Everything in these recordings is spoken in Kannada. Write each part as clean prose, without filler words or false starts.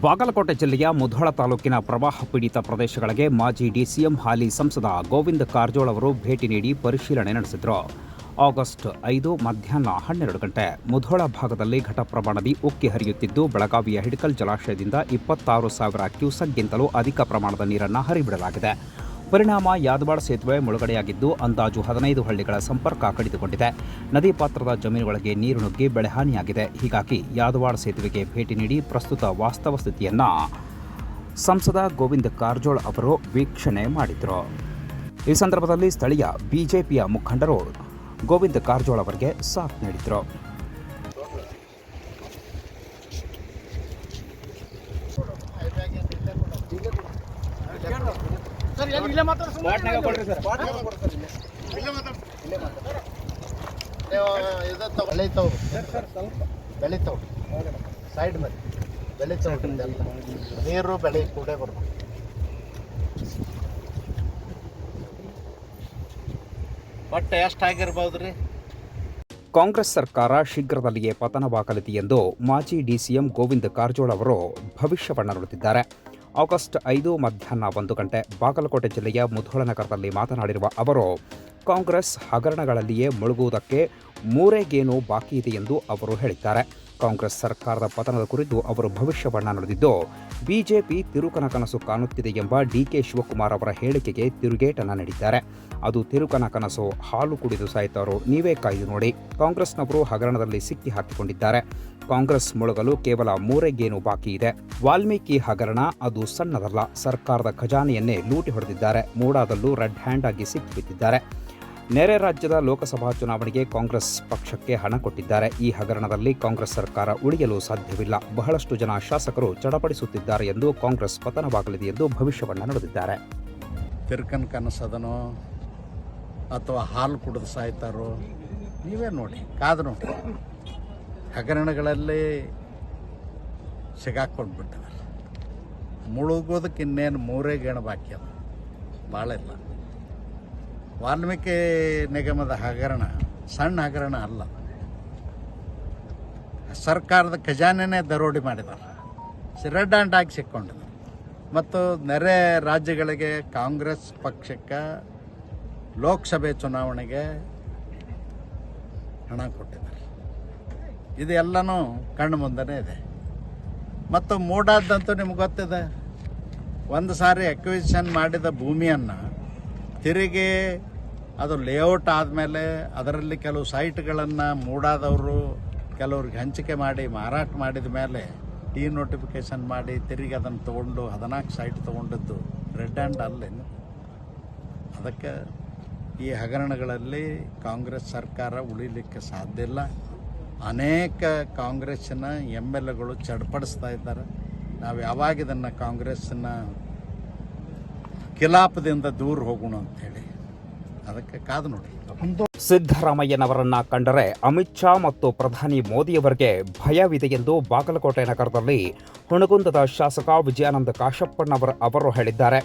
ಬಾಗಲಕೋಟೆ ಜಿಲ್ಲೆಯ ಮುಧೋಳ ತಾಲೂಕಿನ ಪ್ರವಾಹ ಪೀಡಿತ ಪ್ರದೇಶಗಳಿಗೆ ಮಾಜಿ ಡಿಸಿಎಂ ಹಾಲಿ ಸಂಸದ ಗೋವಿಂದ ಕಾರಜೋಳ ಅವರು ಭೇಟಿ ನೀಡಿ ಪರಿಶೀಲನೆ ನಡೆಸಿದರು. ಆಗಸ್ಟ್ 5 ಮಧ್ಯಾಹ್ನ 12 ಗಂಟೆ ಮುಧೋಳ ಭಾಗದಲ್ಲಿ ಘಟಪ್ರಭಾ ನದಿ ಉಕ್ಕಿ ಹರಿಯುತ್ತಿದ್ದು, ಬೆಳಗಾವಿಯ ಹಿಡಕಲ್ ಜಲಾಶಯದಿಂದ 26,000 ಕ್ಯೂಸೆಕ್ಗಿಂತಲೂ ಅಧಿಕ ಪ್ರಮಾಣದ ನೀರನ್ನು ಹರಿಬಿಡಲಾಗಿದೆ. ಪರಿಣಾಮ ಯಾದವಾಡ ಸೇತುವೆ ಮುಳುಗಡೆಯಾಗಿದ್ದು, ಅಂದಾಜು 15 ಹಳ್ಳಿಗಳ ಸಂಪರ್ಕ ಕಡಿದುಕೊಂಡಿದೆ. ನದಿ ಪಾತ್ರದ ಜಮೀನುಗಳಿಗೆ ನೀರು ನುಗ್ಗಿ ಬೆಳೆಹಾನಿಯಾಗಿದೆ. ಹೀಗಾಗಿ ಯಾದವಾಡ ಸೇತುವೆಗೆ ಭೇಟಿ ನೀಡಿ ಪ್ರಸ್ತುತ ವಾಸ್ತವ ಸ್ಥಿತಿಯನ್ನು ಸಂಸದ ಗೋವಿಂದ ಕಾರಜೋಳ ಅವರು ವೀಕ್ಷಣೆ ಮಾಡಿದರು. ಈ ಸಂದರ್ಭದಲ್ಲಿ ಸ್ಥಳೀಯ ಬಿಜೆಪಿಯ ಮುಖಂಡರು ಗೋವಿಂದ ಕಾರಜೋಳ ಅವರಿಗೆ ಸಾಥ್ ನೀಡಿದರು. ಬೆಳಿತಾವ್ ಸೈಡ್ ಮೇಲೆ ಬೆಳಿತಾವ್ ನೀರು ಬೆಳೆ ಕೂಡ ಬರ್ಬೇಕು. ಬಟ್ ಎಷ್ಟಾಗಿರ್ಬೋದ್ರಿ? ಕಾಂಗ್ರೆಸ್ ಸರ್ಕಾರ ಶೀಘ್ರದಲ್ಲಿಯೇ ಪತನವಾಗಲಿದೆ ಎಂದು ಮಾಜಿ ಡಿಸಿಎಂ ಗೋವಿಂದ ಕಾರಜೋಳ ಅವರು ಭವಿಷ್ಯವನ್ನು ನುಡಿದಿದ್ದಾರೆ. ಆಗಸ್ಟ್ 5 ಮಧ್ಯಾಹ್ನ 1 ಗಂಟೆ ಬಾಗಲಕೋಟೆ ಜಿಲ್ಲೆಯ ಮುಧೋಳ ನಗರದಲ್ಲಿ ಮಾತನಾಡಿರುವ ಅವರು, ಕಾಂಗ್ರೆಸ್ ಹಗರಣಗಳಲ್ಲಿಯೇ ಮುಳುಗುವುದಕ್ಕೆ ಮೂರೇಗೇನು ಬಾಕಿ ಇದೆ ಎಂದು ಅವರು ಹೇಳಿದ್ದಾರೆ. ಕಾಂಗ್ರೆಸ್ ಸರ್ಕಾರದ ಪತನದ ಕುರಿತು ಅವರು ಭವಿಷ್ಯವನ್ನು ನುಡಿದಿದ್ದು, ಬಿಜೆಪಿ ತಿರುಕನ ಕನಸು ಕಾಣುತ್ತಿದೆ ಎಂಬ ಡಿಕೆ ಶಿವಕುಮಾರ್ ಅವರ ಹೇಳಿಕೆಗೆ ತಿರುಗೇಟನ್ನು ನೀಡಿದ್ದಾರೆ. ಅದು ತಿರುಕನ ಕನಸು, ಹಾಲು ಕುಡಿದು ಸಾಯ್ತಾರೋ ನೀವೇ ಕಾಯ್ದು ನೋಡಿ. ಕಾಂಗ್ರೆಸ್ನವರು ಹಗರಣದಲ್ಲಿ ಸಿಕ್ಕಿ ಹಾಕಿಕೊಂಡಿದ್ದಾರೆ. ಕಾಂಗ್ರೆಸ್ ಮುಳುಗಲು ಕೇವಲ ಮೂರೇಗೇನು ಬಾಕಿ ಇದೆ. ವಾಲ್ಮೀಕಿ ಹಗರಣ ಅದು ಸಣ್ಣದಲ್ಲ. ಸರ್ಕಾರದ ಖಜಾನೆಯನ್ನೇ ಲೂಟಿ ಹೊಡೆದಿದ್ದಾರೆ. ಮೂಡಾದಲ್ಲೂ ರೆಡ್ ಹ್ಯಾಂಡ್ ಆಗಿ ಸಿಕ್ಕಿಬಿದ್ದಿದ್ದಾರೆ. ನೆರೆ ರಾಜ್ಯದ ಲೋಕಸಭಾ ಚುನಾವಣೆಗೆ ಕಾಂಗ್ರೆಸ್ ಪಕ್ಷಕ್ಕೆ ಹಣ ಕೊಟ್ಟಿದ್ದಾರೆ. ಈ ಹಗರಣದಲ್ಲಿ ಕಾಂಗ್ರೆಸ್ ಸರ್ಕಾರ ಉಳಿಯಲು ಸಾಧ್ಯವಿಲ್ಲ. ಬಹಳಷ್ಟು ಜನ ಶಾಸಕರು ಚಡಪಡಿಸುತ್ತಿದ್ದಾರೆ ಎಂದು ಕಾಂಗ್ರೆಸ್ ಪತನವಾಗಲಿದೆ ಎಂದು ಭವಿಷ್ಯವನ್ನು ನುಡಿದಿದ್ದಾರೆ. ತಿರುಕನ್ ಕನಸದನೋ ಅಥವಾ ಹಾಲು ಕುಡಿದು ಸಾಯ್ತಾರೋ ನೀವೇ ನೋಡಿ, ಕಾದು ನೋಡಿ. ಹಗರಣಗಳಲ್ಲಿ ಸಿಗಾಕೊಂಡ್ಬಿಟ್ಟಿದ್ದಾರೆ. ಮುಳುಗೋದಕ್ಕೆ ಇನ್ನೇನು ಮೂರೇಗೇಣು ಬಾಕಿ ಅದು, ಭಾಳ ಇಲ್ಲ. ವಾಲ್ಮೀಕಿ ನಿಗಮದ ಹಗರಣ ಸಣ್ಣ ಹಗರಣ ಅಲ್ಲ. ಸರ್ಕಾರದ ಖಜಾನೆನೇ ದರೋಡಿ ಮಾಡಿದ್ದಾರೆ. ರೆಡ್ ಹ್ಯಾಂಡ್ ಆಗಿ ಸಿಕ್ಕೊಂಡಿದ್ದಾರೆ. ಮತ್ತು ನೆರೆ ರಾಜ್ಯಗಳಿಗೆ ಕಾಂಗ್ರೆಸ್ ಪಕ್ಷಕ್ಕೆ ಲೋಕಸಭೆ ಚುನಾವಣೆಗೆ ಹಣ ಕೊಟ್ಟಿದ್ದಾರೆ. ಇದೆಲ್ಲನೂ ಕಣ್ಣು ಮುಂದೆನೇ ಇದೆ. ಮತ್ತು ಮೂಡಾದಂತೂ ನಿಮ್ಗೆ ಗೊತ್ತಿದೆ, ಒಂದು ಸಾರಿ ಅಕ್ವಿಸಿಷನ್ ಮಾಡಿದ ಭೂಮಿಯನ್ನು ತಿರುಗಿ ಅದು ಲೇಔಟ್ ಆದಮೇಲೆ ಅದರಲ್ಲಿ ಕೆಲವು ಸೈಟ್ಗಳನ್ನು ಮೂಡಾದವರು ಕೆಲವ್ರಿಗೆ ಹಂಚಿಕೆ ಮಾಡಿ ಮಾರಾಟ ಮಾಡಿದ ಮೇಲೆ ನೋಟಿಫಿಕೇಶನ್ ಮಾಡಿ ತಿರುಗಿ ಅದನ್ನು ತೊಗೊಂಡು 14 ಸೈಟ್ ತೊಗೊಂಡದ್ದು ರೆಡ್ ಹ್ಯಾಂಡ್ ಅಲ್ಲೇನು. ಅದಕ್ಕೆ ಈ ಹಗರಣಗಳಲ್ಲಿ ಕಾಂಗ್ರೆಸ್ ಸರ್ಕಾರ ಉಳಿಲಿಕ್ಕೆ ಸಾಧ್ಯ ಇಲ್ಲ. ಅನೇಕ ಕಾಂಗ್ರೆಸ್ಸಿನ MLAಗಳು ಚಡ್ಪಡಿಸ್ತಾ ಇದ್ದಾರೆ. ನಾವು ಯಾವಾಗ ಇದನ್ನು ಕಾಂಗ್ರೆಸ್ಸಿನ ಖಿಲಾಪದಿಂದ ದೂರ ಹೋಗೋಣ ಅಂತೇಳಿ ಅದಕ್ಕೆ ಕಾದು ನೋಡಿ. ಸಿದ್ದರಾಮಯ್ಯನವರನ್ನ ಕಂಡರೆ ಅಮಿತ್ ಶಾ ಮತ್ತು ಪ್ರಧಾನಿ ಮೋದಿಯವರಿಗೆ ಭಯವಿದೆ ಎಂದು ಬಾಗಲಕೋಟೆ ನಗರದಲ್ಲಿ ಹುಣಗುಂದದ ಶಾಸಕ ವಿಜಯಾನಂದ ಕಾಶಪ್ಪಣ್ಣವರ ಅವರು ಹೇಳಿದ್ದಾರೆ.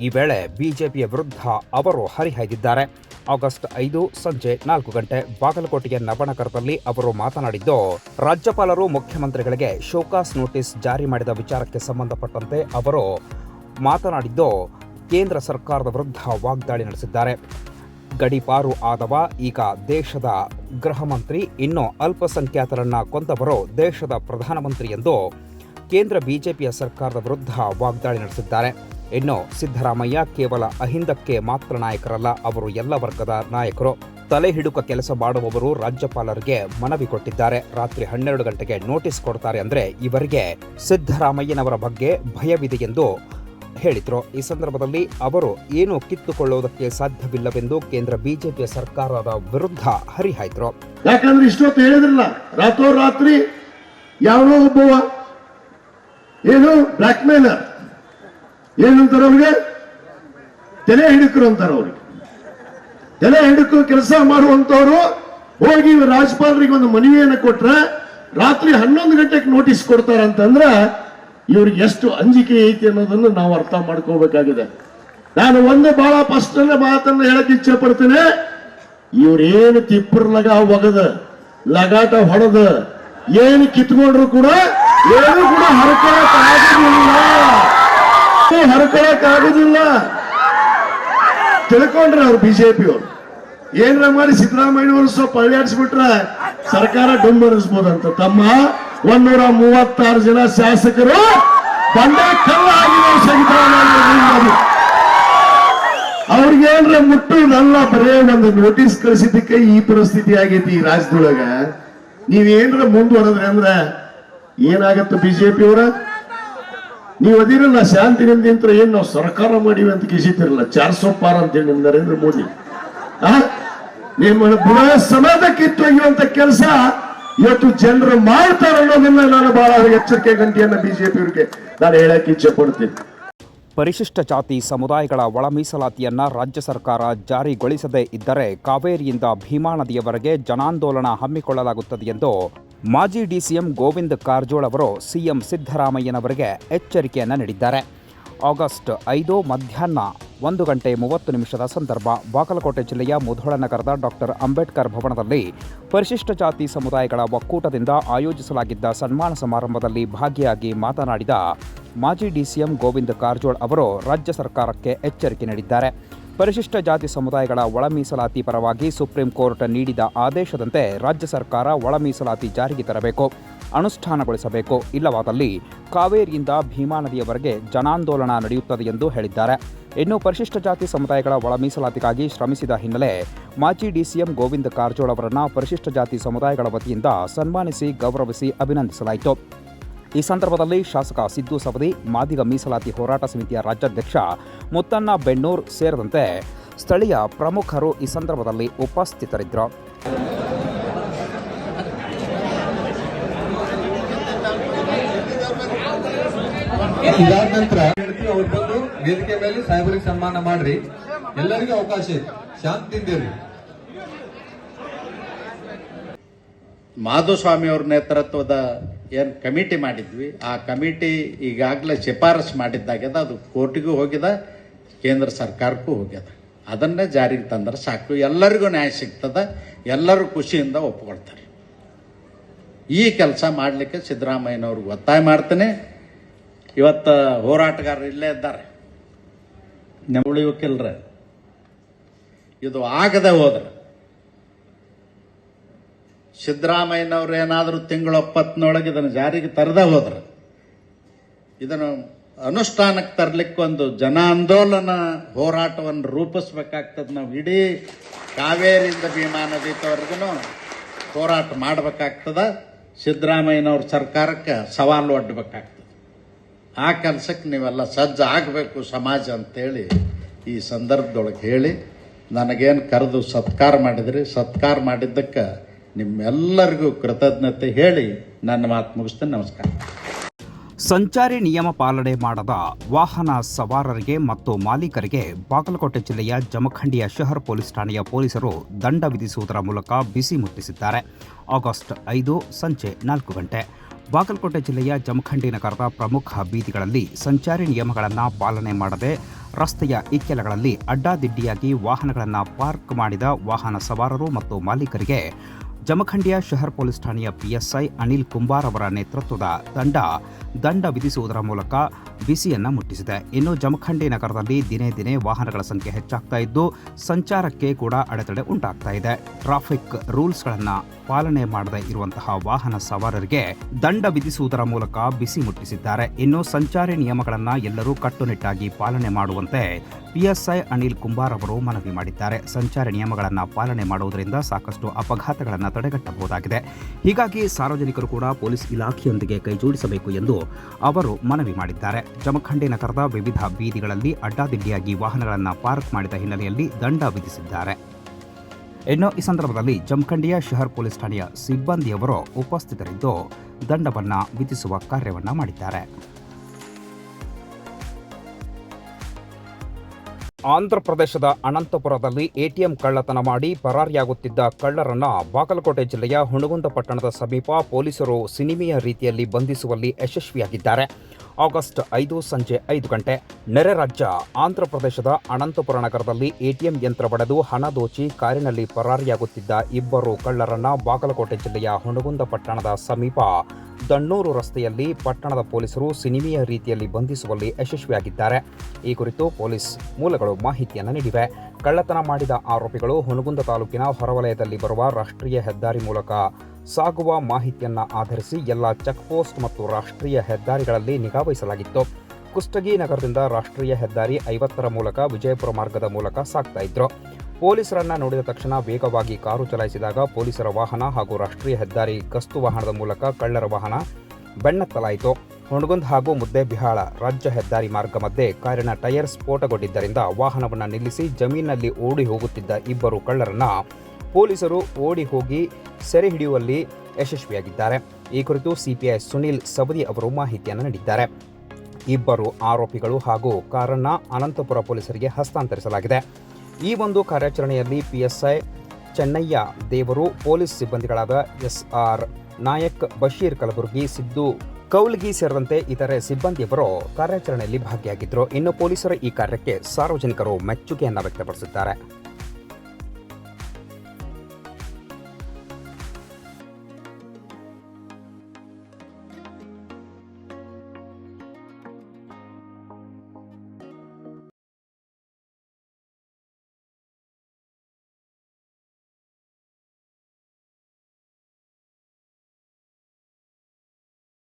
ಈ ವೇಳೆ ಬಿಜೆಪಿಯ ವಿರುದ್ಧ ಅವರು ಹರಿಹಾಯ್ದಿದ್ದಾರೆ. ಆಗಸ್ಟ್ 5 ಸಂಜೆ 4 ಗಂಟೆ ಬಾಗಲಕೋಟೆಯ ನವನಗರದಲ್ಲಿ ಅವರು ಮಾತನಾಡಿದ್ದು, ರಾಜ್ಯಪಾಲರು ಮುಖ್ಯಮಂತ್ರಿಗಳಿಗೆ ಶೋಕಾಸ್ ನೋಟಿಸ್ ಜಾರಿ ಮಾಡಿದ ವಿಚಾರಕ್ಕೆ ಸಂಬಂಧಪಟ್ಟಂತೆ ಅವರು ಮಾತನಾಡಿದ್ದು, ಕೇಂದ್ರ ಸರ್ಕಾರದ ವಿರುದ್ಧ ವಾಗ್ದಾಳಿ ನಡೆಸಿದ್ದಾರೆ. ಗಡಿಪಾರು ಆದವ ಈಗ ದೇಶದ ಗೃಹ ಮಂತ್ರಿ, ಇನ್ನು ಅಲ್ಪಸಂಖ್ಯಾತರನ್ನ ಕೊಂದವರು ದೇಶದ ಪ್ರಧಾನಮಂತ್ರಿ ಎಂದು ಕೇಂದ್ರ ಬಿಜೆಪಿಯ ಸರ್ಕಾರದ ವಿರುದ್ಧ ವಾಗ್ದಾಳಿ ನಡೆಸಿದ್ದಾರೆ. ಇನ್ನು ಸಿದ್ದರಾಮಯ್ಯ ಕೇವಲ ಅಹಿಂದಕ್ಕೆ ಮಾತ್ರ ನಾಯಕರಲ್ಲ, ಅವರು ಎಲ್ಲ ವರ್ಗದ ನಾಯಕರು. ತಲೆ ಹಿಡುಕ ಕೆಲಸ ಮಾಡುವವರು ರಾಜ್ಯಪಾಲರಿಗೆ ಮನವಿ ಕೊಟ್ಟಿದ್ದಾರೆ. ರಾತ್ರಿ 12 ಗಂಟೆಗೆ ನೋಟಿಸ್ ಕೊಡ್ತಾರೆ ಅಂದ್ರೆ ಇವರಿಗೆ ಸಿದ್ದರಾಮಯ್ಯನವರ ಬಗ್ಗೆ ಭಯವಿದೆ ಎಂದು ಹೇಳಿದ್ರು. ಈ ಸಂದರ್ಭದಲ್ಲಿ ಅವರು ಏನು ಕಿತ್ತುಕೊಳ್ಳುವುದಕ್ಕೆ ಸಾಧ್ಯವಿಲ್ಲವೆಂದು ಕೇಂದ್ರ ಬಿಜೆಪಿಯ ಸರ್ಕಾರದ ವಿರುದ್ಧ ಹರಿಹಾಯ್ದ್ರು. ಯಾಕಂದ್ರೆ ಇಷ್ಟೊತ್ತು ಹೇಳಿದ್ರಲ್ಲ, ರಾತ್ರೋರಾತ್ರಿ ಯಾವನೋ ಒಬ್ಬವ ಏನು ಬ್ಲಾಕ್ ಮೇಲರ್ ಏನಂತಾರ ಅವ್ರಿಗೆ, ತಲೆ ಹಿಡುಕರು ಅಂತಾರ. ಅವ್ರಿಗೆ ತಲೆ ಹಿಡುಕು ಕೆಲಸ ಮಾಡುವಂತವ್ರು ಹೋಗಿ ರಾಜ್ಯಪಾಲರಿಗೆ ಒಂದು ಮನವಿಯನ್ನು ಕೊಟ್ರೆ ರಾತ್ರಿ 11 ಗಂಟೆಗೆ ನೋಟಿಸ್ ಕೊಡ್ತಾರಂತಂದ್ರ ಇವ್ರಿಗೆ ಎಷ್ಟು ಅಂಜಿಕೆ ಐತಿ ಅನ್ನೋದನ್ನು ನಾವು ಅರ್ಥ ಮಾಡ್ಕೋಬೇಕಾಗಿದೆ. ನಾನು ಒಂದು ಬಹಳ ಸ್ಪಷ್ಟ ಮಾತನ್ನು ಹೇಳಕ್ ಇಚ್ಛೆ ಪಡ್ತೇನೆ. ಇವ್ರೇನು ತಿಪ್ಪರ್ ಲಗ ಒಗದ ಲಗಾಟ ಹೊಡೆದ ಏನು ಕಿತ್ಕೊಂಡ್ರು ಕೂಡ ಏನು ಕೂಡ ಹರ್ಕೊಳಕ್ಕಾಗುದಿಲ್ಲ. ತಿಳ್ಕೊಂಡ್ರೆ ಅವ್ರು ಬಿಜೆಪಿಯವರು ಏನ್ರ ಮಾಡಿ ಸಿದ್ದರಾಮಯ್ಯನವರು ಸ್ವಲ್ಪ ಅಳ್ಳಾಡಿಸ್ಬಿಟ್ರೆ ಸರ್ಕಾರ ಡೊಂಬರಿಸ್ಬೋದಂತ. ತಮ್ಮ 136 ಜನ ಶಾಸಕರು ಬಂಡೆ ಕಲ್ಲಾಗಿರೋ ಸಿದ್ದರಾಮಯ್ಯ ಅವ್ರಿಗೇನ್ರ ಮುಟ್ಟುದಲ್ಲ, ಬರೇ ಒಂದು ನೋಟಿಸ್ ಕಳಿಸಿದ್ದಕ್ಕೆ ಈ ಪರಿಸ್ಥಿತಿ ಆಗೈತಿ ಈ ರಾಜ್ಯದೊಳಗ. ನೀವೇನ್ರ ಮುಂದುವರೆದ್ರೆ ಅಂದ್ರೆ ಏನಾಗತ್ತ ಬಿಜೆಪಿ ಅವರ? ನೀವು ಅದಿರಲ್ಲ ಶಾಂತಿ ನಿಂತ ಏನ್ ನಾವು ಸರ್ಕಾರ ಮಾಡಿವಿ ಅಂತ ಕಿಸಿತಿರಲ್ಲ 400 ಪಾರ್ ಅಂತೇಳಿ ನಿಮ್ ನರೇಂದ್ರ ಮೋದಿ ನಿಮ್ಮ ಬುಡ ಸಮಾಜ ಕಿತ್ತೊಯ್ಯುವಂತ ಕೆಲಸ ಇವತ್ತು ಜನರು ಮಾಡ್ತಾರೆ ಅನ್ನೋದನ್ನ ನಾನು ಬಹಳ ಎಚ್ಚರಿಕೆ ಗಂಟೆಯನ್ನ ಬಿಜೆಪಿ ಅವರಿಗೆ ನಾನು ಹೇಳಕ್ಕೆ ಇಚ್ಛೆ ಪಡ್ತೀನಿ. ಪರಿಶಿಷ್ಟ ಜಾತಿ ಸಮುದಾಯಗಳ ಒಳ ಮೀಸಲಾತಿಯನ್ನ ರಾಜ್ಯ ಸರ್ಕಾರ ಜಾರಿಗೊಳಿಸದೇ ಇದ್ದರೆ ಕಾವೇರಿಯಿಂದ ಭೀಮಾ ನದಿಯವರೆಗೆ ಜನಾಂದೋಲನ ಹಮ್ಮಿಕೊಳ್ಳಲಾಗುತ್ತದೆ ಎಂದು ಮಾಜಿ ಡಿಸಿಎಂ ಗೋವಿಂದ ಕಾರಜೋಳ ಅವರು ಸಿಎಂ ಸಿದ್ದರಾಮಯ್ಯನವರಿಗೆ ಎಚ್ಚರಿಕೆಯನ್ನು ನೀಡಿದ್ದಾರೆ. ಆಗಸ್ಟ್ 5 ಮಧ್ಯಾಹ್ನ 1:30 ಸಂದರ್ಭ ಬಾಗಲಕೋಟೆ ಜಿಲ್ಲೆಯ ಮುಧೋಳ ನಗರದ ಡಾಕ್ಟರ್ ಅಂಬೇಡ್ಕರ್ ಭವನದಲ್ಲಿ ಪರಿಶಿಷ್ಟ ಜಾತಿ ಸಮುದಾಯಗಳ ಒಕ್ಕೂಟದಿಂದ ಆಯೋಜಿಸಲಾಗಿದ್ದ ಸನ್ಮಾನ ಸಮಾರಂಭದಲ್ಲಿ ಭಾಗಿಯಾಗಿ ಮಾತನಾಡಿದ ಮಾಜಿ ಡಿಸಿಎಂ ಗೋವಿಂದ ಕಾರಜೋಳ ಅವರು ರಾಜ್ಯ ಸರ್ಕಾರಕ್ಕೆ ಎಚ್ಚರಿಕೆ ನೀಡಿದ್ದಾರೆ. ಪರಿಶಿಷ್ಟ ಜಾತಿ ಸಮುದಾಯಗಳ ಒಳ ಮೀಸಲಾತಿ ಪರವಾಗಿ ಸುಪ್ರೀಂ ಕೋರ್ಟ್ ನೀಡಿದ ಆದೇಶದಂತೆ ರಾಜ್ಯ ಸರ್ಕಾರ ಒಳ ಮೀಸಲಾತಿ ಜಾರಿಗೆ ತರಬೇಕು, ಅನುಷ್ಠಾನಗೊಳಿಸಬೇಕು. ಇಲ್ಲವಾದಲ್ಲಿ ಕಾವೇರಿಯಿಂದ ಭೀಮಾ ನದಿಯವರೆಗೆ ಜನಾಂದೋಲನ ನಡೆಯುತ್ತದೆ ಎಂದು ಹೇಳಿದ್ದಾರೆ. ಇನ್ನು ಪರಿಶಿಷ್ಟ ಜಾತಿ ಸಮುದಾಯಗಳ ಒಳ ಮೀಸಲಾತಿಗಾಗಿ ಶ್ರಮಿಸಿದ ಹಿನ್ನೆಲೆ ಮಾಜಿ ಡಿಸಿಎಂ ಗೋವಿಂದ ಕಾರಜೋಳ ಅವರನ್ನು ಪರಿಶಿಷ್ಟ ಜಾತಿ ಸಮುದಾಯಗಳ ವತಿಯಿಂದ ಸನ್ಮಾನಿಸಿ ಗೌರವಿಸಿ ಅಭಿನಂದಿಸಲಾಯಿತು. ಈ ಸಂದರ್ಭದಲ್ಲಿ ಶಾಸಕ ಸಿದ್ದು ಸವದಿ, ಮಾದಿಗ ಮೀಸಲಾತಿ ಹೋರಾಟ ಸಮಿತಿಯ ರಾಜ್ಯಾಧ್ಯಕ್ಷ ಮುತ್ತಣ್ಣ ಬೆಣ್ಣೂರ್ ಸೇರಿದಂತೆ ಸ್ಥಳೀಯ ಪ್ರಮುಖರು ಈ ಸಂದರ್ಭದಲ್ಲಿ ಉಪಸ್ಥಿತರಿದ್ದರು. ಇದಾದ ನಂತರ ಅವ್ರು ಬಂದು ವೇದಿಕೆ ಮೇಲೆ ಸಾಹೇಬರಿಗೆ ಸನ್ಮಾನ ಮಾಡ್ರಿ. ಎಲ್ಲರಿಗೂ ಅವಕಾಶ ಇದೆ, ಶಾಂತಿಯಿಂದಿರಿ. ಮಾಧುಸ್ವಾಮಿ ಅವ್ರ ನೇತೃತ್ವದ ಏನು ಕಮಿಟಿ ಮಾಡಿದ್ವಿ, ಆ ಕಮಿಟಿ ಈಗಾಗಲೇ ಶಿಫಾರಸು ಮಾಡಿದ್ದಾಗ್ಯದ. ಅದು ಕೋರ್ಟಿಗೂ ಹೋಗಿದೆ, ಕೇಂದ್ರ ಸರ್ಕಾರಕ್ಕೂ ಹೋಗ್ಯದ. ಅದನ್ನೇ ಜಾರಿಗೆ ತಂದ್ರೆ ಸಾಕು, ಎಲ್ಲರಿಗೂ ನ್ಯಾಯ ಸಿಗ್ತದೆ, ಎಲ್ಲರೂ ಖುಷಿಯಿಂದ ಒಪ್ಕೊಳ್ತಾರೆ. ಈ ಕೆಲಸ ಮಾಡಲಿಕ್ಕೆ ಸಿದ್ದರಾಮಯ್ಯನವ್ರಿಗೆ ಒತ್ತಾಯ ಮಾಡ್ತೇನೆ. ಇವತ್ತು ಹೋರಾಟಗಾರರು ಇಲ್ಲೇ ಇದ್ದಾರೆ, ಉಳಿಯೋಕಿಲ್ರ. ಇದು ಆಗದೆ ಹೋದ್ರೆ ಸಿದ್ದರಾಮಯ್ಯನವ್ರು ಏನಾದರೂ ತಿಂಗಳ 70ನೊಳಗೆ ಇದನ್ನು ಜಾರಿಗೆ ತರದೇ ಹೋದ್ರೆ ಇದನ್ನು ಅನುಷ್ಠಾನಕ್ಕೆ ತರಲಿಕ್ಕೆ ಒಂದು ಜನ ಆಂದೋಲನ ಹೋರಾಟವನ್ನು ರೂಪಿಸ್ಬೇಕಾಗ್ತದೆ. ನಾವು ಇಡೀ ಕಾವೇರಿಯಿಂದ ಭೀಮಾ ನದಿವರೆಗೂ ಹೋರಾಟ ಮಾಡಬೇಕಾಗ್ತದೆ. ಸಿದ್ದರಾಮಯ್ಯನವ್ರ ಸರ್ಕಾರಕ್ಕೆ ಸವಾಲು ಒಡ್ಡಬೇಕಾಗ್ತದೆ. ಆ ಕೆಲಸಕ್ಕೆ ನೀವೆಲ್ಲ ಸಜ್ಜು ಆಗಬೇಕು ಸಮಾಜ ಅಂತೇಳಿ ಈ ಸಂದರ್ಭದೊಳಗೆ ಹೇಳಿ, ನನಗೇನು ಕರೆದು ಸತ್ಕಾರ ಮಾಡಿದ್ರಿ, ಸತ್ಕಾರ ಮಾಡಿದ್ದಕ್ಕೆ ನಿಮ್ಮೆಲ್ಲರಿಗೂ ಕೃತಜ್ಞತೆ ಹೇಳಿ ನನ್ನ ಮಾತು ಮುಗಿಸ್ತೇನೆ. ನಮಸ್ಕಾರ. ಸಂಚಾರಿ ನಿಯಮ ಪಾಲನೆ ಮಾಡದ ವಾಹನ ಸವಾರರಿಗೆ ಮತ್ತು ಮಾಲೀಕರಿಗೆ ಬಾಗಲಕೋಟೆ ಜಿಲ್ಲೆಯ ಜಮಖಂಡಿಯ ಶಹರ್ ಪೊಲೀಸ್ ಠಾಣೆಯ ಪೊಲೀಸರು ದಂಡ ವಿಧಿಸುವುದರ ಮೂಲಕ ಬಿಸಿ ಮುಟ್ಟಿಸಿದ್ದಾರೆ. ಆಗಸ್ಟ್ 5 ಸಂಜೆ 4 ಗಂಟೆ ಬಾಗಲಕೋಟೆ ಜಿಲ್ಲೆಯ ಜಮಖಂಡಿ ನಗರದ ಪ್ರಮುಖ ಬೀದಿಗಳಲ್ಲಿ ಸಂಚಾರಿ ನಿಯಮಗಳನ್ನು ಪಾಲನೆ ಮಾಡದೆ ರಸ್ತೆಯ ಇಕ್ಕೆಲಗಳಲ್ಲಿ ಅಡ್ಡಾದಿಡ್ಡಿಯಾಗಿ ವಾಹನಗಳನ್ನು ಪಾರ್ಕ್ ಮಾಡಿದ ವಾಹನ ಸವಾರರು ಮತ್ತು ಮಾಲೀಕರಿಗೆ ಜಮಖಂಡಿಯ ಶಹರ್ ಪೊಲೀಸ್ ಠಾಣೆಯ ಪಿಎಸ್ಐ ಅನಿಲ್ ಕುಂಬಾರ್ ಅವರ ನೇತೃತ್ವದ ದಂಡ ವಿಧಿಸುವುದರ ಮೂಲಕ ಬಿಸಿಯನ್ನು ಮುಟ್ಟಿಸಿದೆ. ಇನ್ನು ಜಮಖಂಡಿ ನಗರದಲ್ಲಿ ದಿನೇ ದಿನೇ ವಾಹನಗಳ ಸಂಖ್ಯೆ ಹೆಚ್ಚಾಗ್ತಾ ಇದ್ದು ಸಂಚಾರಕ್ಕೆ ಕೂಡ ಅಡೆತಡೆ ಉಂಟಾಗ್ತಾ ಇದೆ. ಟ್ರಾಫಿಕ್ ರೂಲ್ಸ್ಗಳನ್ನು ಪಾಲನೆ ಮಾಡದೇ ಇರುವಂತಹ ವಾಹನ ಸವಾರರಿಗೆ ದಂಡ ವಿಧಿಸುವುದರ ಮೂಲಕ ಬಿಸಿ ಮುಟ್ಟಿಸಿದ್ದಾರೆ. ಇನ್ನು ಸಂಚಾರಿ ನಿಯಮಗಳನ್ನು ಎಲ್ಲರೂ ಕಟ್ಟುನಿಟ್ಟಾಗಿ ಪಾಲನೆ ಮಾಡುವಂತೆ ಪಿಎಸ್ಐ ಅನಿಲ್ ಕುಂಬಾರ್ ಅವರು ಮನವಿ ಮಾಡಿದ್ದಾರೆ. ಸಂಚಾರಿ ನಿಯಮಗಳನ್ನು ಪಾಲನೆ ಮಾಡುವುದರಿಂದ ಸಾಕಷ್ಟು ಅಪಘಾತಗಳನ್ನು ತಡೆಗಟ್ಟಬಹುದಾಗಿದೆ. ಹೀಗಾಗಿ ಸಾರ್ವಜನಿಕರು ಕೂಡ ಪೊಲೀಸ್ ಇಲಾಖೆಯೊಂದಿಗೆ ಕೈಜೋಡಿಸಬೇಕು ಎಂದು ಅವರು ಮನವಿ ಮಾಡಿದ್ದಾರೆ. ಜಮಖಂಡಿ ನಗರದ ವಿವಿಧ ಬೀದಿಗಳಲ್ಲಿ ಅಡ್ಡಾದಿಡ್ಡಿಯಾಗಿ ವಾಹನಗಳನ್ನು ಪಾರ್ಕ್ ಮಾಡಿದ ಹಿನ್ನೆಲೆಯಲ್ಲಿ ದಂಡ ವಿಧಿಸಿದ್ದಾರೆ. ಇನ್ನು ಈ ಸಂದರ್ಭದಲ್ಲಿ ಜಮಖಂಡಿಯ ಶಹರ್ ಪೊಲೀಸ್ ಠಾಣೆಯ ಸಿಬ್ಬಂದಿಯವರು ಉಪಸ್ಥಿತರಿದ್ದು ದಂಡವನ್ನು ವಿಧಿಸುವ ಕಾರ್ಯವನ್ನು ಮಾಡಿದ್ದಾರೆ. ಆಂಧ್ರಪ್ರದೇಶದ ಅನಂತಪುರದಲ್ಲಿ ಎಟಿಎಂ ಕಳ್ಳತನ ಮಾಡಿ ಪರಾರಿಯಾಗುತ್ತಿದ್ದ ಕಳ್ಳರನ್ನ ಬಾಗಲಕೋಟೆ ಜಿಲ್ಲೆಯ ಹುಣಗುಂದ ಪಟ್ಟಣದ ಸಮೀಪ ಪೊಲೀಸರು ಸಿನಿಮೆಯ ರೀತಿಯಲ್ಲಿ ಬಂಧಿಸುವಲ್ಲಿ ಯಶಸ್ವಿಯಾಗಿದ್ದಾರೆ. ಆಗಸ್ಟ್ 5 ಸಂಜೆ 5 ಗಂಟೆ ನೆರೆ ರಾಜ್ಯ ಆಂಧ್ರಪ್ರದೇಶದ ಅನಂತಪುರ ನಗರದಲ್ಲಿ ಎಟಿಎಂ ಯಂತ್ರ ಒಡೆದು ಹಣ ದೋಚಿ ಕಾರಿನಲ್ಲಿ ಪರಾರಿಯಾಗುತ್ತಿದ್ದ ಇಬ್ಬರು ಕಳ್ಳರನ್ನ ಬಾಗಲಕೋಟೆ ಜಿಲ್ಲೆಯ ಹುಣಗುಂದ ಪಟ್ಟಣದ ಸಮೀಪ ದಣ್ಣೂರು ರಸ್ತೆಯಲ್ಲಿ ಪಟ್ಟಣದ ಪೊಲೀಸರು ಸಿನಿಮೀಯ ರೀತಿಯಲ್ಲಿ ಬಂಧಿಸುವಲ್ಲಿ ಯಶಸ್ವಿಯಾಗಿದ್ದಾರೆ. ಈ ಕುರಿತು ಪೊಲೀಸ್ ಮೂಲಗಳು ಮಾಹಿತಿಯನ್ನು ನೀಡಿವೆ. ಕಳ್ಳತನ ಮಾಡಿದ ಆರೋಪಿಗಳು ಹುನಗುಂದ ತಾಲೂಕಿನ ಹೊರವಲಯದಲ್ಲಿ ಬರುವ ರಾಷ್ಟ್ರೀಯ ಹೆದ್ದಾರಿ ಮೂಲಕ ಸಾಗುವ ಮಾಹಿತಿಯನ್ನು ಆಧರಿಸಿ ಎಲ್ಲ ಚೆಕ್ಪೋಸ್ಟ್ ಮತ್ತು ರಾಷ್ಟ್ರೀಯ ಹೆದ್ದಾರಿಗಳಲ್ಲಿ ನಿಗಾವಹಿಸಲಾಗಿತ್ತು. ಕುಷ್ಟಗಿ ನಗರದಿಂದ ರಾಷ್ಟ್ರೀಯ ಹೆದ್ದಾರಿ 50 ಮೂಲಕ ವಿಜಯಪುರ ಮಾರ್ಗದ ಮೂಲಕ ಸಾಗ್ತಾ ಇದ್ರು. ಪೊಲೀಸರನ್ನ ನೋಡಿದ ತಕ್ಷಣ ವೇಗವಾಗಿ ಕಾರು ಚಲಾಯಿಸಿದಾಗ ಪೊಲೀಸರ ವಾಹನ ಹಾಗೂ ರಾಷ್ಟ್ರೀಯ ಹೆದ್ದಾರಿ ಗಸ್ತು ವಾಹನದ ಮೂಲಕ ಕಳ್ಳರ ವಾಹನ ಬೆನ್ನತ್ತಲಾಯಿತು. ಹುಣಗುಂದ್ ಹಾಗೂ ಮುದ್ದೇಬಿಹಾಳ ರಾಜ್ಯ ಹೆದ್ದಾರಿ ಮಾರ್ಗ ಮಧ್ಯೆ ಕಾರಿನ ಟೈರ್ ಸ್ಫೋಟಗೊಂಡಿದ್ದರಿಂದ ವಾಹನವನ್ನು ನಿಲ್ಲಿಸಿ ಜಮೀನಿನಲ್ಲಿ ಓಡಿ ಹೋಗುತ್ತಿದ್ದ ಇಬ್ಬರು ಕಳ್ಳರನ್ನ ಪೊಲೀಸರು ಓಡಿ ಹೋಗಿ ಸೆರೆ ಹಿಡಿಯುವಲ್ಲಿ ಯಶಸ್ವಿಯಾಗಿದ್ದಾರೆ. ಈ ಕುರಿತು ಸಿಪಿಐ ಸುನೀಲ್ ಸವದಿ ಅವರು ಮಾಹಿತಿಯನ್ನು ನೀಡಿದ್ದಾರೆ. ಇಬ್ಬರು ಆರೋಪಿಗಳು ಹಾಗೂ ಕಾರನ್ನು ಅನಂತಪುರ ಪೊಲೀಸರಿಗೆ ಹಸ್ತಾಂತರಿಸಲಾಗಿದೆ. ಈ ಒಂದು ಕಾರ್ಯಾಚರಣೆಯಲ್ಲಿ ಪಿಎಸ್ಐ ಚೆನ್ನಯ್ಯ ದೇವರು, ಪೊಲೀಸ್ ಸಿಬ್ಬಂದಿಗಳಾದ ಎಸ್ಆರ್ ನಾಯಕ್, ಬಶೀರ್ ಕಲಬುರ್ಗಿ, ಸಿದ್ದು ಕೌಲ್ಗಿ ಸೇರಿದಂತೆ ಇತರೆ ಸಿಬ್ಬಂದಿಯವರು ಕಾರ್ಯಾಚರಣೆಯಲ್ಲಿ ಭಾಗಿಯಾಗಿದ್ದರು. ಇನ್ನು ಪೊಲೀಸರ ಈ ಕಾರ್ಯಕ್ಕೆ ಸಾರ್ವಜನಿಕರು ಮೆಚ್ಚುಗೆಯನ್ನು ವ್ಯಕ್ತಪಡಿಸಿದ್ದಾರೆ.